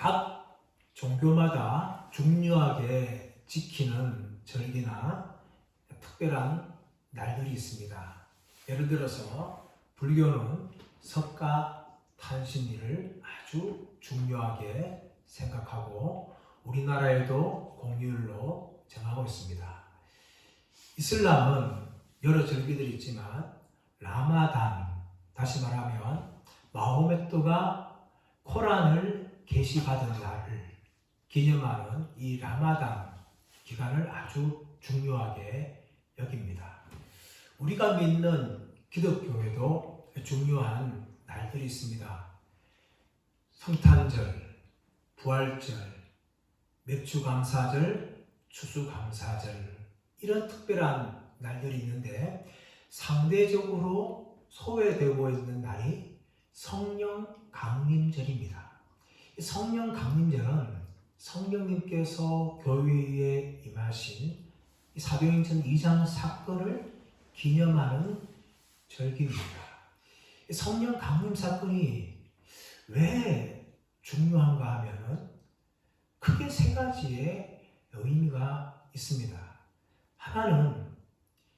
각 종교마다 중요하게 지키는 절기나 특별한 날들이 있습니다. 예를 들어서 불교는 석가탄신일을 아주 중요하게 생각하고 우리나라에도 공휴일로 정하고 있습니다. 이슬람은 여러 절기들이 있지만 라마단, 다시 말하면 마호메트가 코란을 계시받은 날을 기념하는 이 라마단 기간을 아주 중요하게 여깁니다. 우리가 믿는 기독교에도 중요한 날들이 있습니다. 성탄절, 부활절, 맥주감사절, 추수감사절, 이런 특별한 날들이 있는데 상대적으로 소외되고 있는 날이 성령강림절입니다. 성령강림절은 성령님께서 교회에 임하신 사도행전 2장 사건을 기념하는 절기입니다. 성령강림 사건이 왜 중요한가 하면은 크게 세 가지의 의미가 있습니다. 하나는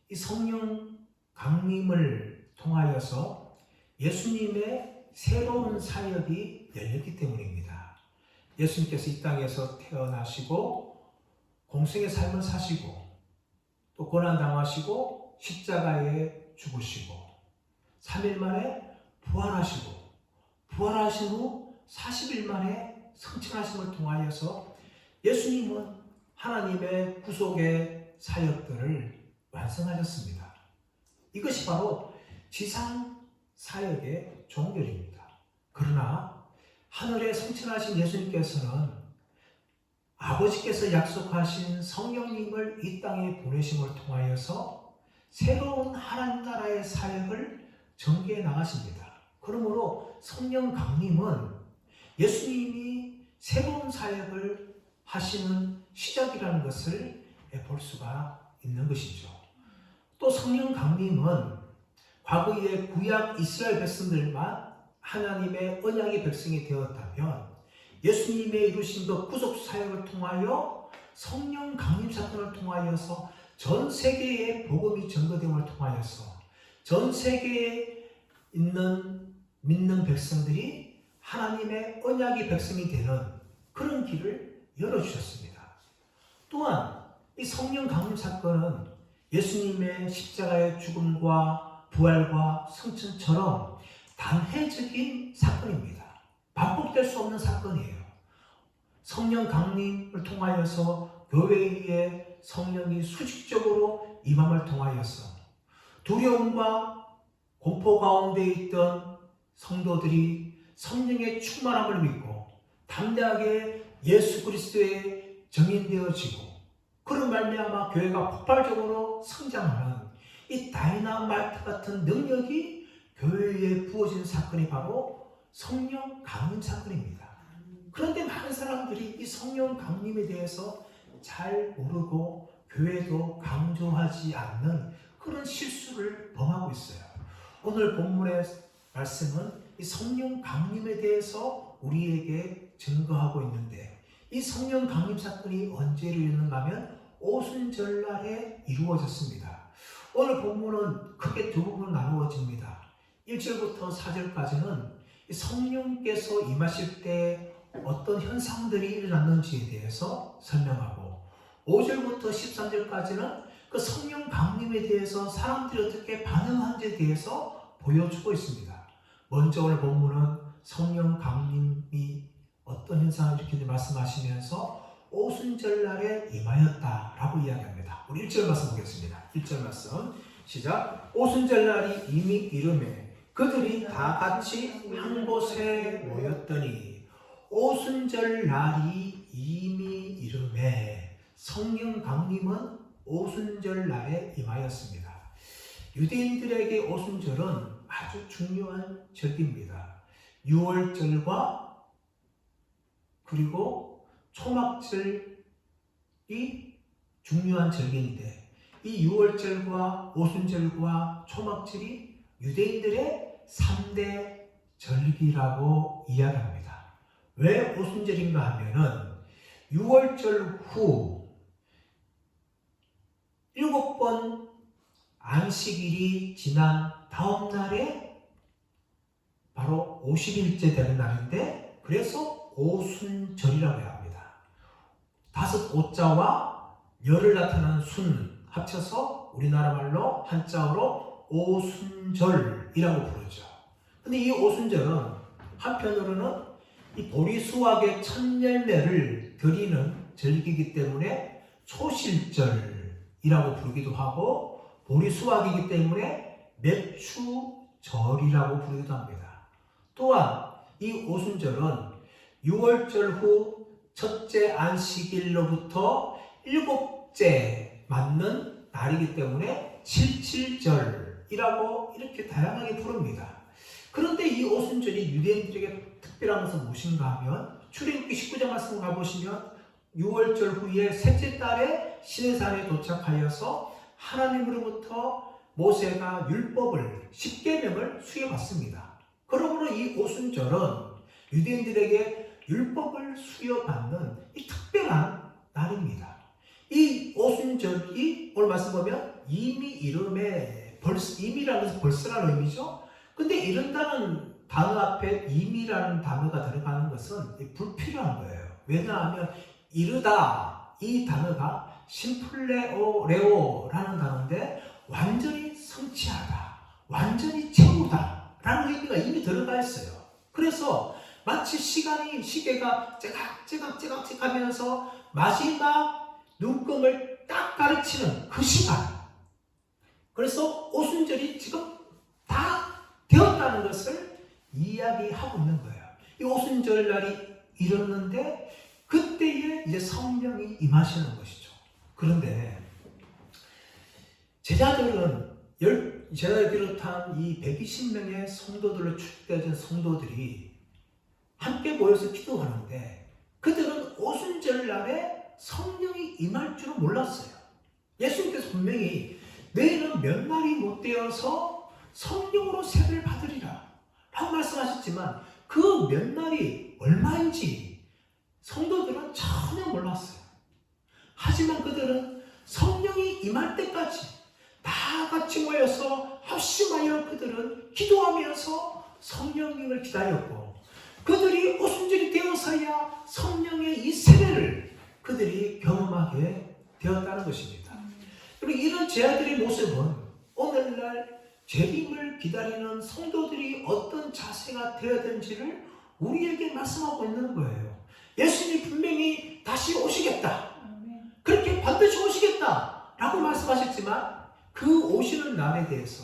이 성령 강림을 통하여서 예수님의 새로운 사역이 열렸기 때문입니다. 예수님께서 이 땅에서 태어나시고 공생의 삶을 사시고 또 고난당하시고 십자가에 죽으시고 3일 만에 부활하시고 부활하신 후 40일 만에 승천하심을 통하여서 예수님은 하나님의 구속의 사역들을 완성하셨습니다. 이것이 바로 지상 사역의 종결입니다. 그러나 하늘에 승천하신 예수님께서는 아버지께서 약속하신 성령님을 이 땅에 보내심을 통하여서 새로운 하나님 나라의 사역을 전개해 나가십니다. 그러므로 성령 강림은 예수님이 새로운 사역을 하시는 시작이라는 것을 볼 수가 있는 것이죠. 또 성령 강림은 과거의 구약 이스라엘 백성들만 하나님의 언약의 백성이 되었다면 예수님의 이루신 그 구속 사역을 통하여 성령 강림 사건을 통하여서 전 세계에 복음이 전거됨을 통하여서 전 세계에 있는 믿는 백성들이 하나님의 언약의 백성이 되는 그런 길을 열어주셨습니다. 또한 이 성령 강림 사건은 예수님의 십자가의 죽음과 부활과 승천처럼 단회적인 사건입니다. 반복될 수 없는 사건이에요. 성령 강림을 통하여서 교회에 성령이 수직적으로 임함을 통하여서 두려움과 공포 가운데 있던 성도들이 성령의 충만함을 믿고 담대하게 예수 그리스도의 증인되어지고 그런 말미암아 교회가 폭발적으로 성장하는 이 다이나마이트 같은 능력이 교회에 부어진 사건이 바로 성령 강림 사건입니다. 그런데 많은 사람들이 이 성령 강림에 대해서 잘 모르고 교회도 강조하지 않는 그런 실수를 범하고 있어요. 오늘 본문의 말씀은 이 성령 강림에 대해서 우리에게 증거하고 있는데 이 성령 강림 사건이 언제 이루어졌는가 하면 오순절날에 이루어졌습니다. 오늘 본문은 크게 두 부분으로 나누어집니다. 1절부터 4절까지는 성령께서 임하실 때 어떤 현상들이 일어났는지에 대해서 설명하고 5절부터 13절까지는 그 성령 강림에 대해서 사람들이 어떻게 반응하는지에 대해서 보여주고 있습니다. 먼저 오늘 본문은 성령 강림이 어떤 현상을 일으키는지 말씀하시면서 오순절날에 임하였다라고 이야기합니다. 우리 1절 말씀 보겠습니다. 1절 말씀 시작. 오순절날이 이미 이르매 그들이 다 같이 한 곳에 모였더니 오순절날이 이미 이르매 성령 강림은 오순절날에 임하였습니다. 유대인들에게 오순절은 아주 중요한 절기입니다. 6월절과 그리고 초막절이 중요한 절기인데 이 6월절과 오순절과 초막절이 유대인들의 3대 절기라고 이야기합니다. 왜 오순절인가 하면은 6월절 후 7번 안식일이 지난 다음 날에 바로 50일째 되는 날인데, 그래서 오순절이라고 해야 합니다. 5오자와 열을 나타내는 순 합쳐서 우리나라 말로 한자어로 오순절이라고 부르죠. 근데 이 오순절은 한편으로는 이 보리수확의 첫 열매를 드리는 절기이기 때문에 초실절이라고 부르기도 하고, 보리수확이기 때문에 맥추절이라고 부르기도 합니다. 또한 이 오순절은 6월절 후 첫째 안식일로부터 7째 맞는 날이기 때문에 칠칠절이라고 이렇게 다양하게 부릅니다. 그런데 이 오순절이 유대인들에게 특별한 것은 무엇인가 하면, 출애굽기 19장 말씀 가보시면 6월절 후에 셋째 달에 시내산에 도착하여서 하나님으로부터 모세가 율법을 10계명을 수여받습니다. 그러므로 이 오순절은 유대인들에게 율법을 수여받는 이 특별한 날입니다. 이 오순절이 오늘 말씀 보면 이미 이름에 이미라는 것은 벌써라는 의미죠. 근데 이른다는 단어 앞에 이미라는 단어가 들어가는 것은 불필요한 거예요. 왜냐하면 이르다 이 단어가 심플레오레오라는 단어인데 완전히 성취하다, 완전히 채우다 라는 의미가 이미 들어가 있어요. 그래서 마치 시계가 째깍째깍 하면서 마지막 눈금을 딱 가르치는 그 시간, 그래서 오순절이 지금 다 되었다는 것을 이야기하고 있는 거예요. 이 오순절 날이 이뤘는데 그때에 이제 성령이 임하시는 것이죠. 그런데 제자들을 비롯한 이 120명의 성도들로 축대된 성도들이 함께 모여서 기도하는데, 그들은 오순절 날에 성령이 임할 줄은 몰랐어요. 예수님께서 분명히 너희는 몇 날이 못 되어서 성령으로 세례를 받으리라 라고 말씀하셨지만, 그 몇 날이 얼마인지 성도들은 전혀 몰랐어요. 하지만 그들은 성령이 임할 때까지 다 같이 모여서 합심하여 그들은 기도하면서 성령님을 기다렸고, 그들이 오순절이 되어서야 성령의 이 세례를 그들이 경험하게 되었다는 것입니다. 그리고 이런 제자들의 모습은 오늘날 재림을 기다리는 성도들이 어떤 자세가 되어야 되는지를 우리에게 말씀하고 있는 거예요. 예수님이 분명히 다시 오시겠다, 그렇게 반드시 오시겠다 라고 말씀하셨지만, 그 오시는 날에 대해서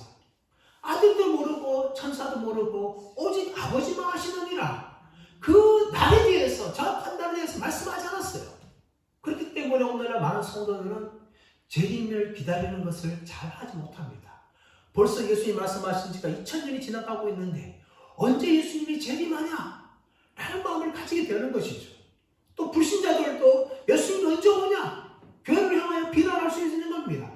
아들도 모르고 천사도 모르고 오직 아버지만 아시느니라, 그 날에 대해서, 정확한 날에 대해서 말씀하지 않았어요. 그렇기 때문에 오늘날 많은 성도들은 재림을 기다리는 것을 잘 하지 못합니다. 벌써 예수님이 말씀하신 지가 2000년이 지나가고 있는데 언제 예수님이 재림하냐 라는 마음을 가지게 되는 것이죠. 또 불신자들도 예수님이 언제 오냐 교회를 향하여 비난할 수 있는 겁니다.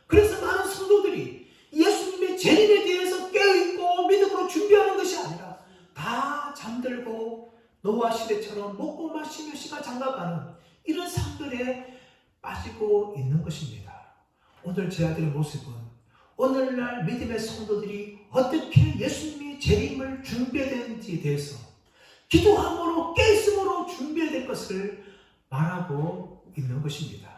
그래서 많은 성도들이 예수님의 재림에 대해서 깨어있고 믿음으로 준비하는 것이 아니라 다 잠들고 노아 시대처럼 먹고 마시며 시가 장가가는 이런 삶들에 빠지고 있는 것입니다. 오늘 제 아들의 모습은 오늘날 믿음의 성도들이 어떻게 예수님이 재림을 준비해야 되는지에 대해서 기도함으로 깨있음으로 준비해야 될 것을 말하고 있는 것입니다.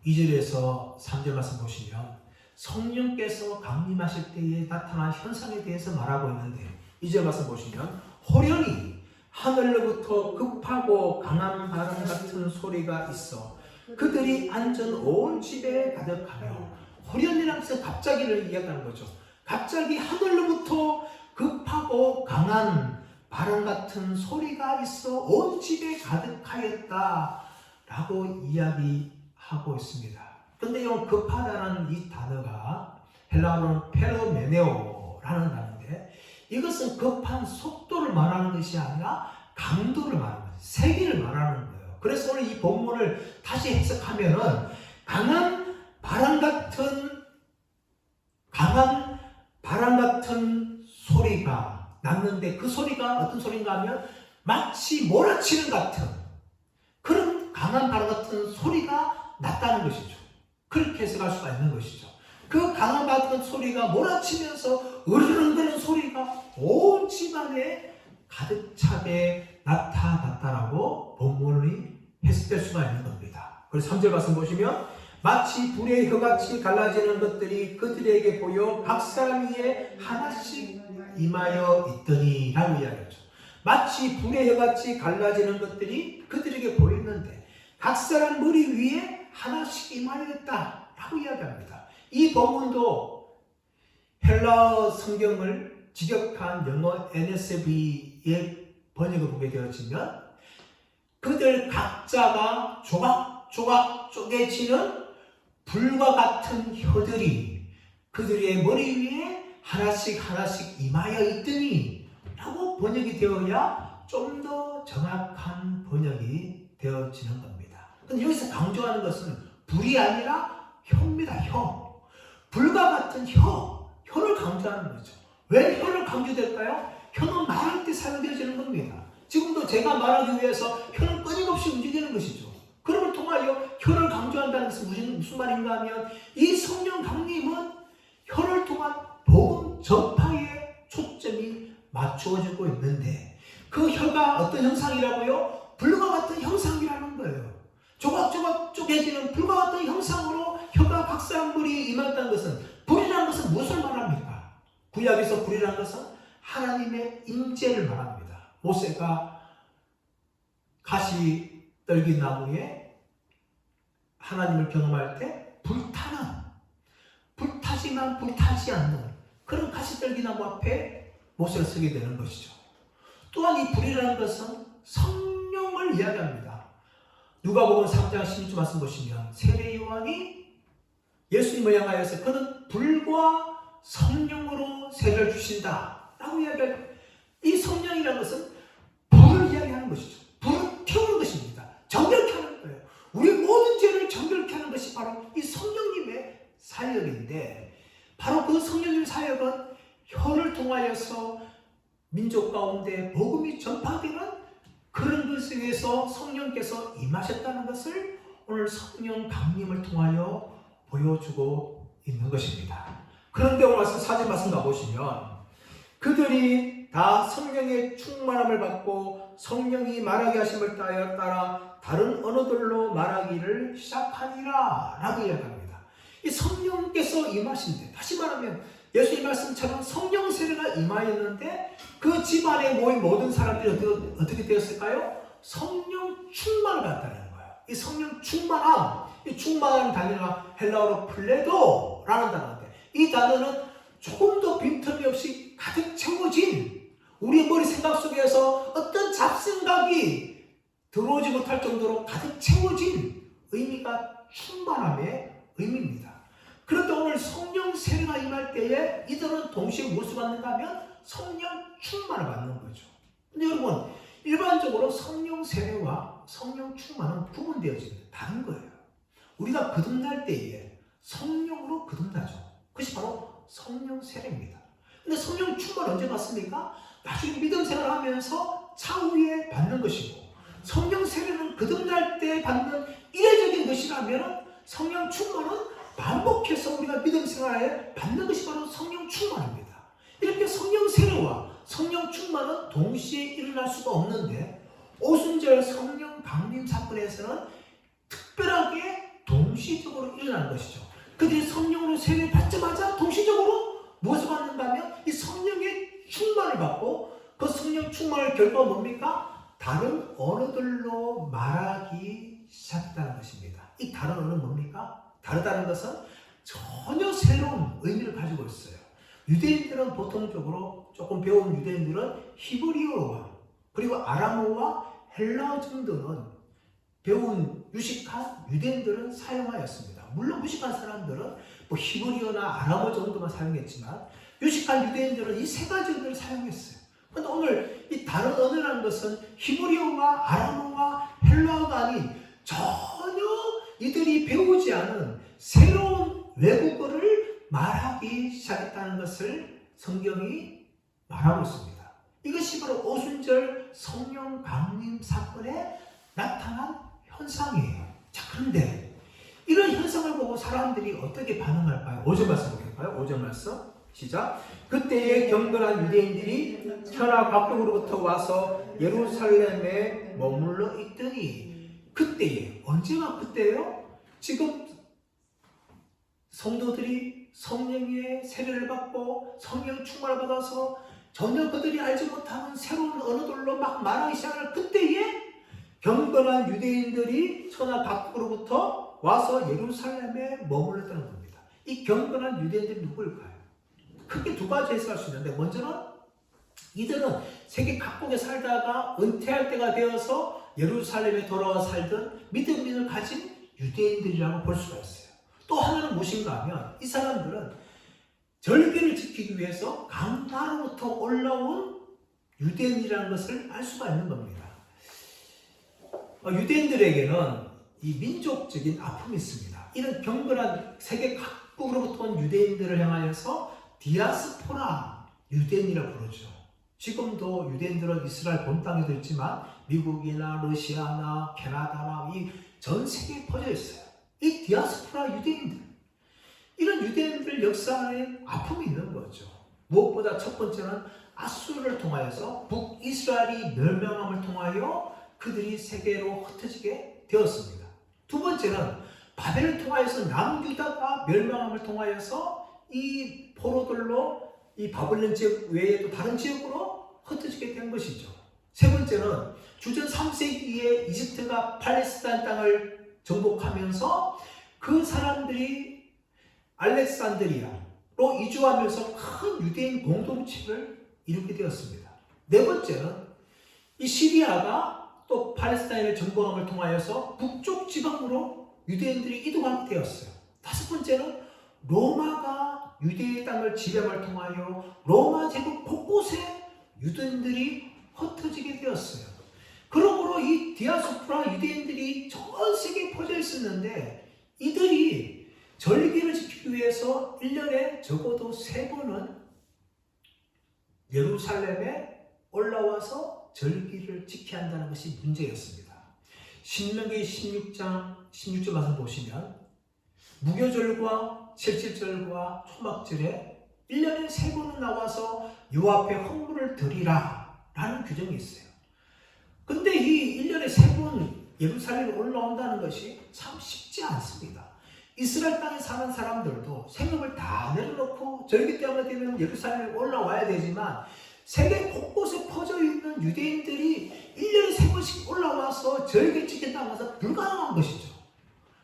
2절에서 3절 말씀 보시면 성령께서 강림하실 때에 나타난 현상에 대해서 말하고 있는데, 2절 말씀 보시면 호련히 하늘로부터 급하고 강한 바람 같은 소리가 있어 그들이 앉은 온 집에 가득하며, 호련이라는 것은 갑자기를 이야기하는 거죠. 갑자기 하늘로부터 급하고 강한 바람 같은 소리가 있어 온 집에 가득하였다 라고 이야기하고 있습니다. 근데 이 급하다는 이 단어가 헬라어로는 페르메네오라는 단어인데, 이것은 급한 속도를 말하는 것이 아니라 강도를 말하는 거예요. 세기를 말하는 거예요. 그래서 오늘 이 본문을 다시 해석하면은 강한 바람 같은 소리가 났는데, 그 소리가 어떤 소리인가 하면 마치 몰아치는 같은 그런 강한 바람 같은 소리가 났다는 것이죠. 그렇게 해석할 수가 있는 것이죠. 그 강한 바람 같은 소리가 몰아치면서 으르렁거리는 소리가 온 집안에 가득 차게 나타났다라고 본문이 해석될 수가 있는 겁니다. 그래서 3절 말씀 보시면 마치 불의 혀같이 갈라지는 것들이 그들에게 보여 각 사람 위에 하나씩 임하여 있더니 라고 이야기하죠. 마치 불의 혀같이 갈라지는 것들이 그들에게 보였는데 각 사람 머리 위에 하나씩 임하여 있다 라고 이야기합니다. 이 본문도 헬라어 성경을 직역한 영어 NSV의 번역을 보게 되어지면 그들 각자가 조각조각 쪼개지는 불과 같은 혀들이 그들의 머리 위에 하나씩 임하여 있더니 라고 번역이 되어야 좀 더 정확한 번역이 되어지는 겁니다. 근데 여기서 강조하는 것은 불이 아니라 혀입니다. 혀. 불과 같은 혀를 강조하는 거죠. 왜 혀를 강조될까요? 혀는 말할 때 사용되어지는 겁니다. 지금도 제가 말하기 위해서 혀는 끊임없이 움직이는 것이죠. 그걸 통하여 혀를 강조한다는 것은 무슨 말인가 하면 이 성령 강림은 혀를 통한 복음 전파에 초점이 맞추어지고 있는데 그 혀가 어떤 형상이라고요? 불과 같은 형상이라는 거예요. 조각조각 쪼개지는 불과 같은 형상으로 혀가 각 사람 머리에 임한다는 것은 불이라는 것은 무엇을 말합니까? 구약에서 불이라는 것은 하나님의 임재를 말합니다. 모세가 가시떨기 나무에 하나님을 경험할 때 불타지만 불타지 않는 그런 가시떨기 나무 앞에 모세가 서게 되는 것이죠. 또한 이 불이라는 것은 성령을 이야기합니다. 누가복음 3장 16절 말씀 보시면 세례 요한이 예수님을 향하여서 그는 불과 성령으로 세례를 주신다 라고 이야기합니다. 이 성령이라는 것은 불을 이야기하는 것이죠. 불을 태우는 것입니다. 정결케 하는 거예요. 우리 모든 죄를 정결케 하는 것이 바로 이 성령님의 사역인데 바로 그 성령님의 사역은 혀를 통하여서 민족 가운데 복음이 전파되는 그런 것에 의해서 성령께서 임하셨다는 것을 오늘 성령 강림을 통하여 보여주고 있는 것입니다. 그런데 오늘 4절 말씀 가보시면 그들이 다 성령의 충만함을 받고 성령이 말하게 하심을 따라 다른 언어들로 말하기를 시작하니라 라고 이야기합니다. 이 성령께서 임하신데 다시 말하면 예수님 말씀처럼 성령 세례가 임하였는데 그 집안에 모인 모든 사람들이 어떻게 되었을까요? 성령 충만을 받았다는 거예요. 이 성령 충만함, 이 충만한 단어가 헬라어로 플레도라는 단어인데 이 단어는 조금 더 빈틈이 없이 가득 채워진 우리 머리 생각 속에서 어떤 잡생각이 들어오지 못할 정도로 가득 채워진 의미가 충만함의 의미입니다. 그런데 오늘 성령 세례가 임할 때에 이들은 동시에 무엇을 받는가 하면 성령 충만을 받는 거죠. 근데 여러분 일반적으로 성령 세례와 성령 충만은 구분되어지는 다른 거예요. 우리가 거듭날 때에 성령으로 거듭나죠. 그것이 바로 성령 세례입니다. 근데 성령 충만 언제 받습니까? 나중에 믿음 생활하면서 차후에 받는 것이고 성령 세례는 거듭날 때 받는 이례적인 것이라면 성령 충만은 반복해서 우리가 믿음 생활에 받는 것이 바로 성령 충만입니다. 이렇게 성령 세례와 성령 충만은 동시에 일어날 수가 없는데 오순절 성령 강림 사건에서는 특별하게 동시적으로 일어나는 것이죠. 그들이 성령으로 세례 받자마자 동시적으로 무엇을 받는가 하면 이 성령의 충만을 받고 그 성령 충만의 결과가 뭡니까? 다른 언어들로 말하기 시작했다는 것입니다. 이 다른 언어는 뭡니까? 다르다는 것은 전혀 새로운 의미를 가지고 있어요. 유대인들은 보통적으로 조금 배운 유대인들은 히브리어와 그리고 아람어와 헬라어 정도는 배운 유식한 유대인들은 사용하였습니다. 물론 무식한 사람들은 뭐 히브리어나 아람어 정도만 사용했지만 유식한 유대인들은 이 세 가지 언어를 사용했어요. 그런데 오늘 이 다른 언어라는 것은 히브리어와 아람어와 헬라어가 아닌 전혀 이들이 배우지 않은 새로운 외국어를 말하기 시작했다는 것을 성경이 말하고 있습니다. 이것이 바로 오순절 성령 강림 사건에 나타난 현상이에요. 자, 그런데 이런 현상을 보고 사람들이 어떻게 반응할까요? 5절 말씀 볼까요? 5절 말씀 시작. 그때에 경건한 유대인들이 천하 각국으로부터 와서 예루살렘에 머물러 있더니, 그때에, 언제가 그때예요? 지금 성도들이 성령의 세례를 받고 성령 충만을 받아서 전혀 그들이 알지 못하는 새로운 언어들로 막 말하기 시작할 그때에 경건한 유대인들이 천하 각국으로부터 와서 예루살렘에 머물렀다는 겁니다. 이 경건한 유대인들이 누구일까요? 크게 두 가지 해석할 수 있는데, 먼저는 이들은 세계 각국에 살다가 은퇴할 때가 되어서 예루살렘에 돌아와 살던 믿음을 가진 유대인들이라고 볼 수가 있어요. 또 하나는 무엇인가 하면 이 사람들은 절기를 지키기 위해서 강나라로부터 올라온 유대인이라는 것을 알 수가 있는 겁니다. 유대인들에게는 이 민족적인 아픔이 있습니다. 이런 경건한 세계 각국으로부터 온 유대인들을 향하여서 디아스포라 유대인이라고 부르죠. 지금도 유대인들은 이스라엘 본 땅에도 있지만 미국이나 러시아나 캐나다나 이 전 세계에 퍼져 있어요. 이 디아스포라 유대인들, 이런 유대인들 역사 안에 아픔이 있는 거죠. 무엇보다 첫 번째는 아수르를 통하여서 북이스라엘이 멸망함을 통하여 그들이 세계로 흩어지게 되었습니다. 두 번째는 바벨을 통하여서 남유다가 멸망함을 통하여서 이 포로들로 이 바벨론 지역 외에 또 다른 지역으로 흩어지게 된 것이죠. 세 번째는 주전 3세기에 이집트가 팔레스타인 땅을 정복하면서 그 사람들이 알렉산드리아로 이주하면서 큰 유대인 공동체를 이루게 되었습니다. 네 번째는 이 시리아가 또 팔레스타인을 정복함을 통하여서 북쪽 지방으로 유대인들이 이동하게 되었어요. 다섯 번째는 로마가 유대의 땅을 지배함을 통하여 로마 제국 곳곳에 유대인들이 흩어지게 되었어요. 그러므로 이 디아스포라 유대인들이 전 세계에 퍼져 있었는데, 이들이 절기를 지키기 위해서 1년에 적어도 3번은 예루살렘에 올라와서 절기를 지켜야 한다는 것이 문제였습니다. 신명기 16절 말씀 보시면 무교절과 칠칠절과 초막절에 1년에 3번은 나와서 요 앞에 헌물을 드리라 라는 규정이 있어요. 근데 이 1년에 3번 예루살렘에 올라온다는 것이 참 쉽지 않습니다. 이스라엘 땅에 사는 사람들도 생업을 다 내려놓고 절기 때가 되면 예루살렘에 올라와야 되지만 세계 곳곳에 퍼져 있는 유대인들이 1년에 3번씩 올라와서 절기 지킨다고 해서 불가능한 것이죠.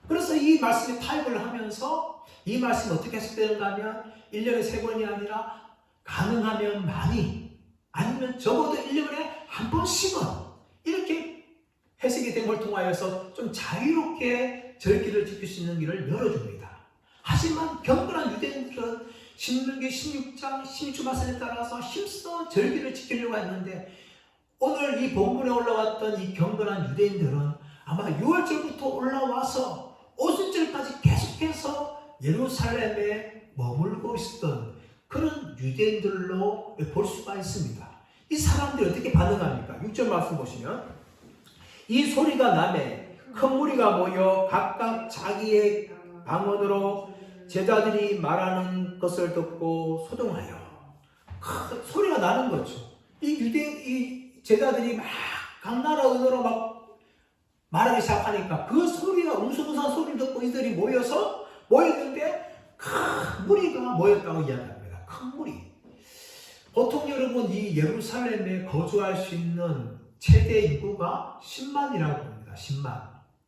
그래서 이 말씀에 타협을 하면서 이 말씀이 어떻게 해석되는가 하면 1년에 3번이 아니라 가능하면 많이, 아니면 적어도 1년에 한 번씩은 이렇게 해석이 된 걸 통하여서 좀 자유롭게 절기를 지킬 수 있는 길을 열어줍니다. 하지만 경건한 유대인들은 신명기 16장 16절 말씀에 따라서 힘써 절기를 지키려고 했는데, 오늘 이 본문에 올라왔던 이 경건한 유대인들은 아마 6월절부터 올라와서 오순절까지 계속해서 예루살렘에 머물고 있었던 그런 유대인들로 볼 수가 있습니다. 이 사람들이 어떻게 반응합니까? 6절 말씀 보시면 이 소리가 나매 큰 무리가 모여 각각 자기의 방언으로 제자들이 말하는 것을 듣고 소동하여, 소리가 나는 거죠. 이 제자들이 막 각 나라 언어로 막 말하기 시작하니까 그 소리가 웅성웅성한 소리를 듣고 이들이 모였는데 큰 무리가 모였다고 이야기합니다. 큰 무리. 보통 여러분 이 예루살렘에 거주할 수 있는 최대 인구가 10만이라고 봅니다.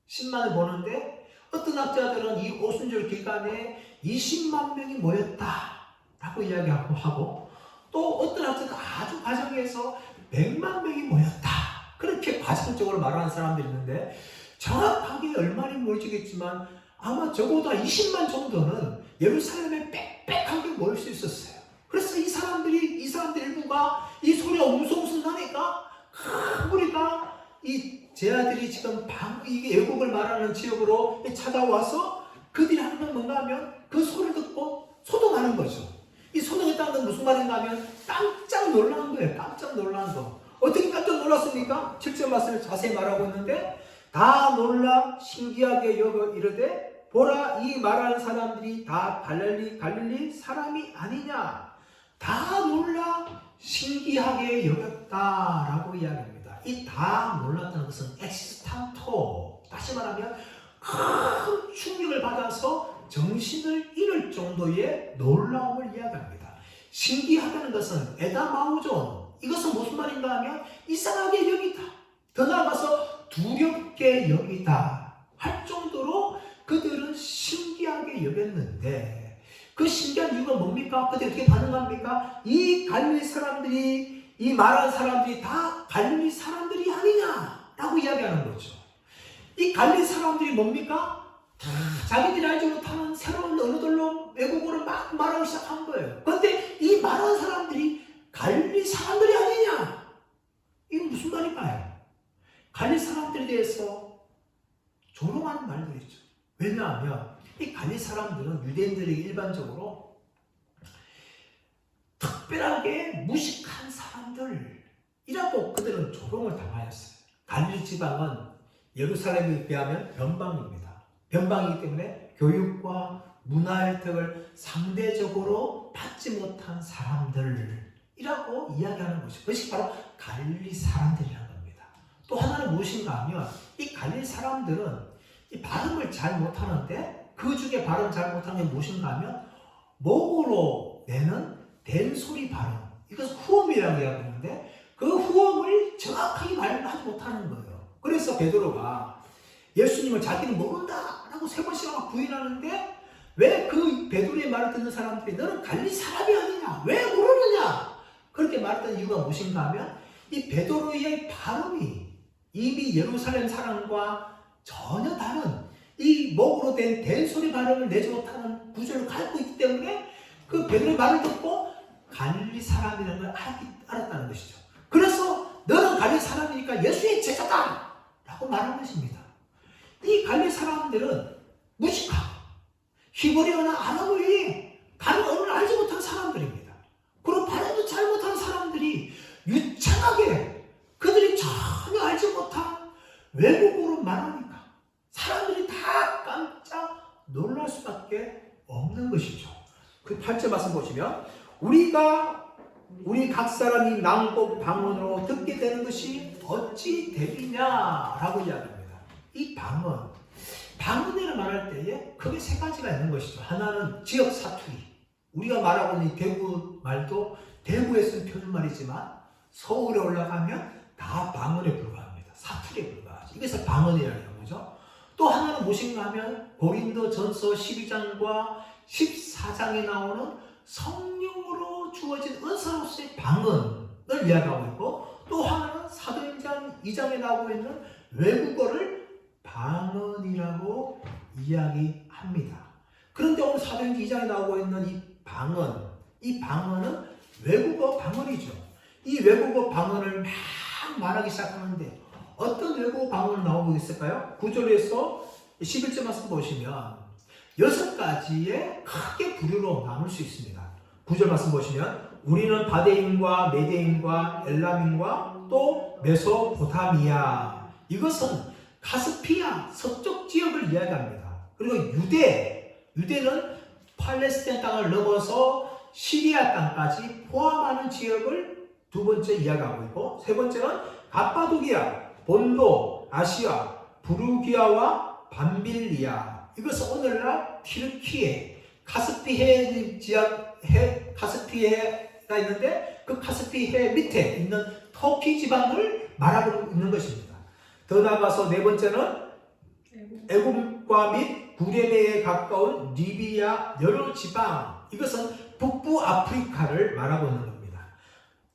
10만을 보는데 어떤 학자들은 이 오순절 기간에 20만 명이 모였다라고 이야기하고, 또 어떤 학자들은 아주 과정해서 100만 명이 모였다, 그렇게 과장적으로 말하는 사람들이 있는데, 정확하게 얼마나 모이겠지만 아마 적어도 20만 정도는 예루살렘에 빽빽하게 모일 수 있었어요. 그래서 이 사람들 일부가 이 소리가 웅성웅성 나니까 큰 무리가 이 제자들이 지금 이게 애국을 말하는 지역으로 찾아와서 그들이 하는 건 뭔가 하면 그 소리를 듣고 소동하는 거죠. 이 소동했다는 건 무슨 말인가 하면 깜짝 놀란 거예요. 깜짝 놀란 거. 어떻게 깜짝 놀랐습니까? 7절 말씀을 자세히 말하고 있는데 다 놀라 신기하게 여겨 이르되 보라 이 말하는 사람들이 다 갈릴리 사람이 아니냐. 다 놀라 신기하게 여겼다라고 이야기합니다. 이 다 놀랐다는 것은 엑스탄토, 다시 말하면 큰 충격을 받아서 정신을 잃을 정도의 놀라움을 이야기합니다. 신기하다는 것은 에다마우존, 이것은 무슨 말인가 하면 이상하게 여기다, 더 나아가서 두렵게 여기다 할 정도로 그들은 신기하게 여겼는데 그 신기한 이유가 뭡니까? 그들이 어떻게 반응합니까? 이 갈릴리 사람들이, 이 말하는 사람들이 다 갈릴리 사람들이 아니냐라고 이야기하는 거죠. 이 갈릴리 사람들이 뭡니까? 자기들이 알지 못하는 새로운 언어들로 외국어를 막 말하기 시작한 거예요. 그런데 이 말하는 사람들이 갈릴리 사람들이 아니냐? 이건 무슨 말일까요? 갈릴리 사람들에 대해서 조롱하는 말들이죠. 왜냐하면 이 갈릴리 사람들은 유대인들에게 일반적으로 특별하게 무식한 사람들이라고 그들은 조롱을 당하였어요. 갈릴리 지방은 예루살렘에 비하면 변방입니다. 변방이기 때문에 교육과 문화 혜택을 상대적으로 받지 못한 사람들이라고 이야기하는 것이, 그것이 바로 갈릴리 사람들이라는 겁니다. 또 하나는 무엇인가 하면 이 갈릴리 사람들은 이 발음을 잘 못하는데 그 중에 발음 잘 못하는 게 무엇인가 하면 목으로 내는 된소리 발음, 이것은 후음이라고 이야기하는데 그 후음을 정확하게 말하지 못하는 거예요. 그래서 베드로가 예수님을 자기는 모른다라고 3번씩이나 부인하는데 왜 그 베드로의 말을 듣는 사람들이 너는 갈릴리 사람이 아니냐, 왜 모르느냐, 그렇게 말했던 이유가 무엇인가 하면 이 베드로의 발음이 이미 예루살렘 사람과 전혀 다른 이 목으로 된 된소리 발음을 내지 못하는 구조를 갖고 있기 때문에 그 베드로의 말을 듣고 갈릴리 사람이라는 걸 알았다는 것이죠. 그래서 너는 갈릴리 사람이니까 예수의 제자다 라고 말한 것입니다. 이 갈릴리 사람들은 무식하고 히브리어나 아람어 외에 다른 언어를 알지 못한 사람들입니다. 그리고 발음도 잘 못하는 사람들이 유창하게 그들이 전혀 알지 못한 외국어로 말하니까 사람들이 다 깜짝 놀랄 수밖에 없는 것이죠. 그 8절 말씀 보시면 우리 각 사람이 낭법 방언으로 듣게 되는 것이 어찌 되리냐라고 이야기합니다. 이 방언이라 말할 때에 크게 3가지가 있는 것이죠. 하나는 지역 사투리, 우리가 말하고 있는 대구 말도 대구에 쓰는 표준말이지만 서울에 올라가면 다 방언에 불과합니다. 사투리에 불과하죠. 이것을 방언이라는 거죠. 또 하나는 무엇인가 하면 고린도전서 12장과 14장에 나오는 성령으로 주어진 은사로서의 방언을 이야기하고 있고, 또 하나는 사도행전 2장에 나오고 있는 외국어를 방언이라고 이야기합니다. 그런데 오늘 사도행전 2장에 나오고 있는 이 방언은 외국어 방언이죠. 이 외국어 방언을 막 말하기 시작하는데 어떤 외국어 방언이 나오고 있을까요? 9절에서 11절 말씀 보시면 6가지의 크게 부류로 나눌 수 있습니다. 9절 말씀 보시면 우리는 바데인과 메데인과 엘람인과 또 메소포타미아, 이것은 카스피아 서쪽 지역을 이야기합니다. 그리고 유대는 팔레스타인 땅을 넘어서 시리아 땅까지 포함하는 지역을 2번째 이야기하고 있고, 3번째는 갑바도기아, 본도, 아시아, 부르기아와 밤빌리아, 이것은 오늘날 튀르키예, 카스피해 지역, 카스피해가 있는데 그 카스피해 밑에 있는 터키 지방을 말하고 있는 것입니다. 더 나아가서 4번째는 애굽과 및 구레네에 가까운 리비아 여러 지방, 이것은 북부 아프리카를 말하고 있는 겁니다.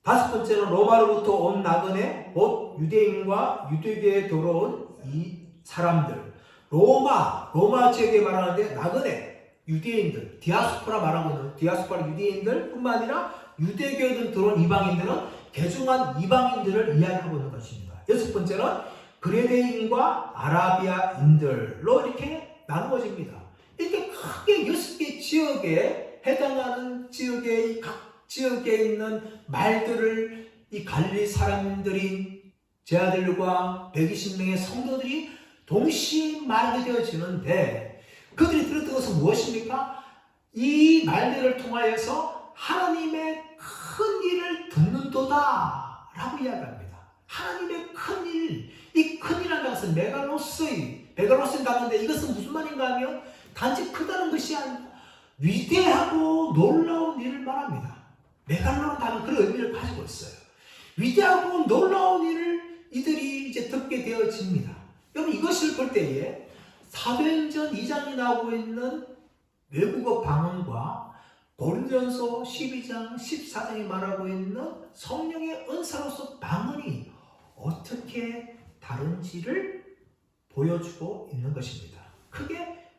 5번째는 로마로부터 온 나그네, 곧 유대인과 유대교에 들어온 이 사람들, 로마 지역에 말하는데 나그네, 유대인들, 디아스포라 말하고 있는 디아스포라 유대인들 뿐만 아니라 유대교에 들어온 이방인들은 개중한 이방인들을 이야기하고 있는 것입니다. 6번째는 그레네인과 아라비아인들로 이렇게 나누어집니다. 이렇게 크게 6개 지역에 해당하는 지역의 각 지역에 있는 말들을 이 갈릴리 사람들인 제 아들과 120명의 성도들이 동시에 말하게 되어지는데 그들이 들었던 것은 무엇입니까? 이 말들을 통하여서 하나님의 큰 일을 듣는도다 라고 이야기합니다. 하나님의 큰 일, 이 큰 일이라는 것은 메갈로스인 단어인데 이것은 무슨 말인가 하면 단지 크다는 것이 아니라 위대하고 놀라운 일을 말합니다. 메갈로라는 단어는 그런 의미를 가지고 있어요. 위대하고 놀라운 일을 이들이 이제 듣게 되어집니다. 여러분 이것을 볼 때에 사도행전 2장이 나오고 있는 외국어 방언과 고린도전서 12장 14장이 말하고 있는 성령의 은사로서 방언이 어떻게 다른지를 보여주고 있는 것입니다. 크게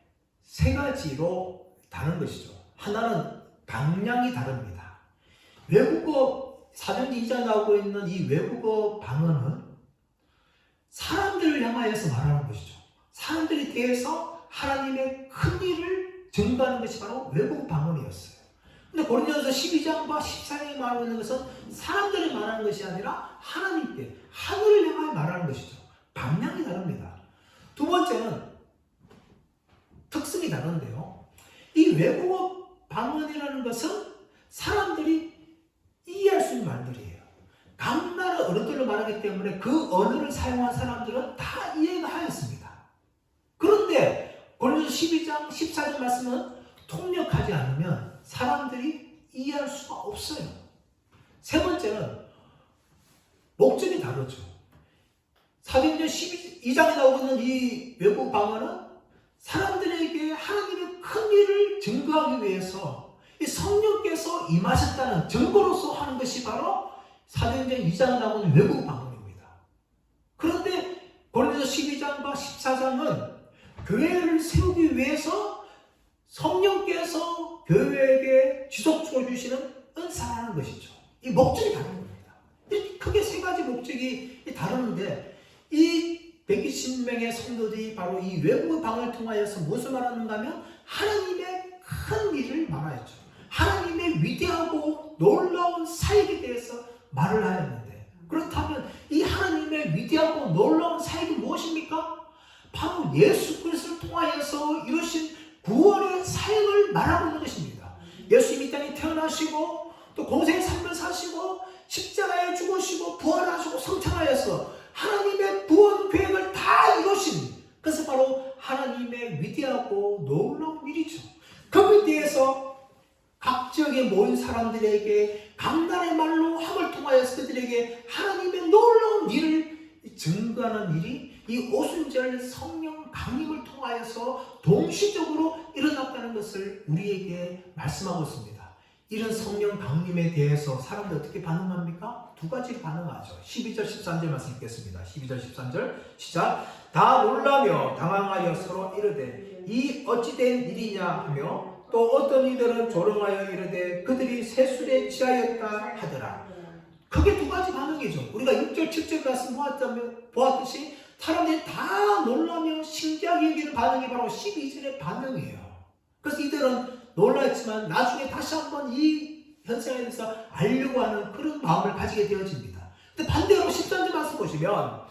세 가지로 다른 것이죠. 하나는 방향이 다릅니다. 외국어 사도행전 2장에 나오고 있는 이 외국어 방언은 사람들을 향하여서 말하는 것이죠. 사람들에 대해서 하나님의 큰 일을 증거하는 것이 바로 외국 방언이었어요. 근데 고린도전서 12장과 14장에 말하고 있는 것은 사람들이 말하는 것이 아니라 하나님께, 하늘을 향하여 말하는 것이죠. 방향이 다릅니다. 두 번째는 특성이 다른데요. 이 외국어 방언이라는 것은 사람들이 이해할 수 있는 말들이에요. 각 나라 언어들을 말하기 때문에 그 언어를 사용한 사람들은 다 이해가 하였습니다. 그런데 고린도전서 12장 14절 말씀은 통역하지 않으면 사람들이 이해할 수가 없어요. 세 번째는 목적이 다르죠. 사도행전 12장에 나오고 있는 이 외국 방언은 사람들에게 하나님의 큰 일을 증거하기 위해서 이 성령께서 임하셨다는 증거로서 하는 것이 바로 사도행전 2장에 나오는 외국 방언입니다. 그런데 고린도전서 12장과 14장은 교회를 세우기 위해서 성령께서 교회에게 지속적으로 주시는 은사라는 것이죠. 이 목적이 다른 겁니다. 크게 세 가지 목적이 다르는데 이 120명의 성도들이 바로 이 외국어 방언을 통하여서 무엇을 말하는가 하면 하나님의 큰 일을 말하였죠. 하나님의 위대하고 놀라운 사역에 대해서 말을 하였는데 그렇다면 이 하나님의 위대하고 놀라운 사역이 무엇입니까? 바로 예수 그리스도를 통하여서 이루신 구원의 사역을 말하고 있는 것입니다. 예수님이 이 땅에 태어나시고 또 공생의 삶을 사시고 십자가에 죽으시고 부활하시고 성탄하여서 하나님의 구원 계획을 다 이루신 그것은 바로 하나님의 위대하고 놀라운 일이죠. 거기에 대해서 각 지역에 모인 사람들에게 각나라의 말로 함을 통하여서 그들에게 하나님의 놀라운 일을 증거하는 일이 이 오순절 성령 강림을 통하여서 동시적으로 일어났다는 것을 우리에게 말씀하고 있습니다. 이런 성령 강림에 대해서 사람들 어떻게 반응합니까? 두 가지 반응하죠. 12절 13절 말씀 읽겠습니다. 12절 13절 시작. 다 놀라며 당황하여 서로 이르되 이 어찌된 일이냐 하며 또 어떤 이들은 조롱하여 이르되 그들이 세술에 취하였다 하더라. 크게 두 가지 반응이죠. 우리가 6절 7절 말씀 보았듯이 사람들이 다 놀라며 신기하게 여기는 반응이 바로 12절의 반응이에요. 그래서 이들은 놀랐지만 나중에 다시 한번 이 현상에 대해서 알려고 하는 그런 마음을 가지게 되어집니다. 근데 반대로 13절 말씀 보시면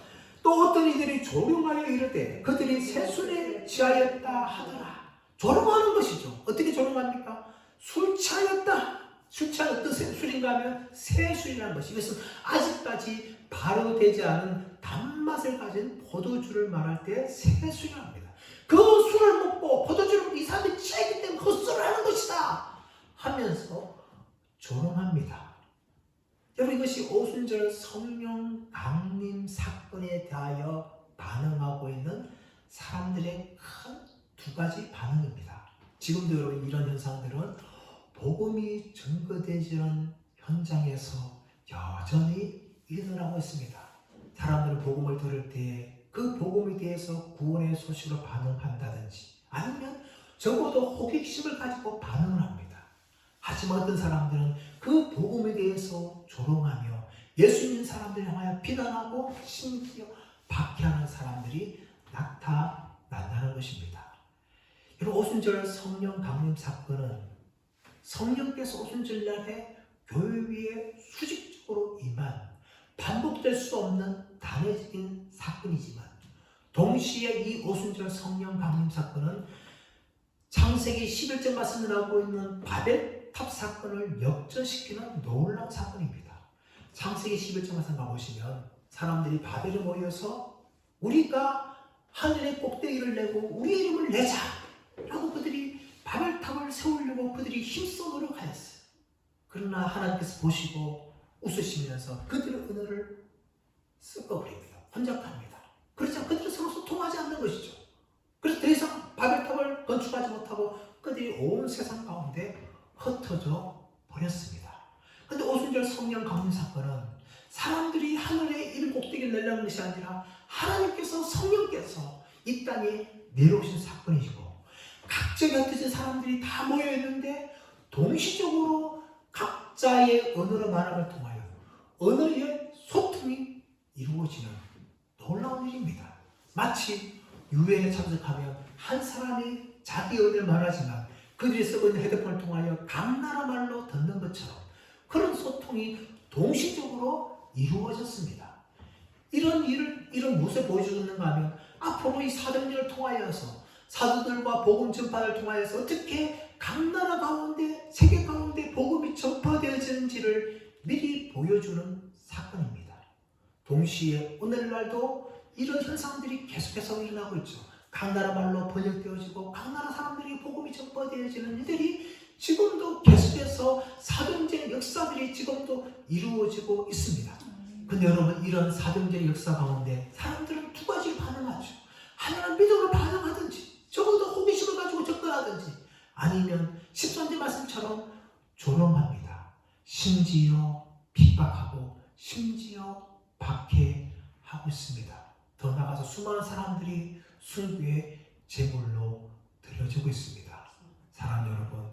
또 어떤 이들이 조롱하여 이르되 그들이 세술에 취하였다 하더라. 조롱하는 것이죠. 어떻게 조롱합니까? 술 취하였다. 술 취한 어떤 술인가 하면 새술이라는 것이 이것은 아직까지 발효되지 않은 단맛을 가진 포도주를 말할 때 새술이라고 합니다. 그 술을 먹고 포도주를 먹고 이 사람들이 취하기 때문에 헛술을 하는 것이다 하면서 조롱합니다. 여러분 이것이 오순절 성령 강림 사건에 대하여 반응하고 있는 사람들의 큰 두 가지 반응입니다. 지금도 여러분 이런 현상들은 복음이 증거되지는 현장에서 여전히 일어나고 있습니다. 사람들은 복음을 들을 때 그 복음에 대해서 구원의 소식으로 반응한다든지 아니면 적어도 호기심을 가지고 반응을 합니다. 하지만 어떤 사람들은 그 복음에 대해서 조롱하며 예수 믿는 사람들을 향하여 비난하고 심지어 박해하는 사람들이 나타난다는 것입니다. 여러분 오순절 성령 강림 사건은 성령께서 오순절날에 교회 위에 수직적으로 임한 반복될 수 없는 단회적인 사건이지만 동시에 이 오순절 성령 강림 사건은 창세기 11절 말씀에 나오고 있는 바벨탑 사건을 역전시키는 놀라운 사건입니다. 창세기 11절 말씀 가보시면 사람들이 바벨에 모여서 우리가 하늘의 꼭대기를 내고 우리의 이름을 내자 라고 그들이 바벨탑을 세우려고 그들이 힘써 노력하였어요. 그러나 하나님께서 보시고 웃으시면서 그들의 은혜를 섞어버립니다. 혼잡합니다. 그렇지만 그들은 서로 소통하지 않는 것이죠. 그래서 더 이상 바벨탑을 건축하지 못하고 그들이 온 세상 가운데 흩어져 버렸습니다. 그런데 오순절 성령 강림 사건은 사람들이 하늘의 이름 꼭대기를 내려는 것이 아니라 하나님께서 성령께서 이 땅에 내려오신 사건이고 각적이 흩어진 사람들이 다 모여있는데 동시적으로 각자의 언어로 말함을 통하여 언어의 소통이 이루어지는 놀라운 일입니다. 마치 유엔에 참석하면 한 사람이 자기 언어를 말하지만 그들이 쓰고 있는 헤드폰을 통하여 각 나라 말로 듣는 것처럼 그런 소통이 동시적으로 이루어졌습니다. 이런 무엇을 보여주는가 하면 앞으로 이 사도행전을 통하여서 사도들과 복음 전파를 통하여서 어떻게 각 나라 가운데 세계 가운데 복음이 전파되어지는지를 미리 보여주는 사건입니다. 동시에 오늘날도 이런 현상들이 계속해서 일어나고 있죠. 각 나라 말로 번역되어지고 각 나라 사람들이 복음이 전파되어지는 일들이 지금도 계속해서 사도행전의 역사들이 지금도 이루어지고 있습니다. 근데 여러분 이런 사도행전의 역사 가운데 사람들은 두 가지를 반응하죠. 하나는 믿음으로 반응하든지 적어도 호기심을 가지고 접근하든지 아니면 13절 말씀처럼 조롱합니다. 심지어 핍박하고 심지어 박해하고 있습니다. 더 나아가서 수많은 사람들이 순교의 제물로 드려지고 있습니다. 사랑하는 여러분,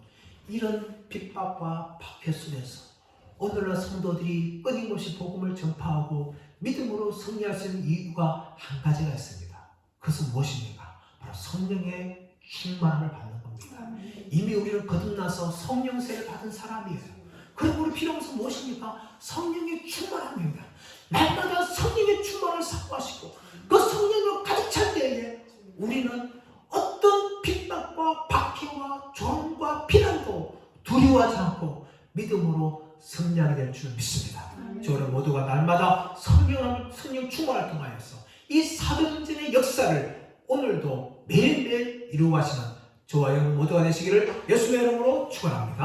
이런 핍박과 박해 속에서 오늘날 성도들이 끊임없이 복음을 전파하고 믿음으로 승리할 수 있는 이유가 한 가지가 있습니다. 그것은 무엇입니까? 바로 성령의 충만함을 받는 겁니다. 이미 우리는 거듭나서 성령세를 받은 사람이에요. 그럼 우리 필요한 것은 무엇입니까? 성령의 충만함입니다. 날마다 성령의 충만을 사고하시고 그 성령으로 가득 찰 때에 우리는 어떤 핍박과 박해와 조롱과 비난도 두려워하지 않고 믿음으로 승리하게 될 줄 믿습니다. 저는 모두가 날마다 성령 충만을 통하여서 이 사도행전의 역사를 오늘도 매일매일 이루어가시는 저와 여러분 모두가 되시기를 예수의 이름으로 축원합니다.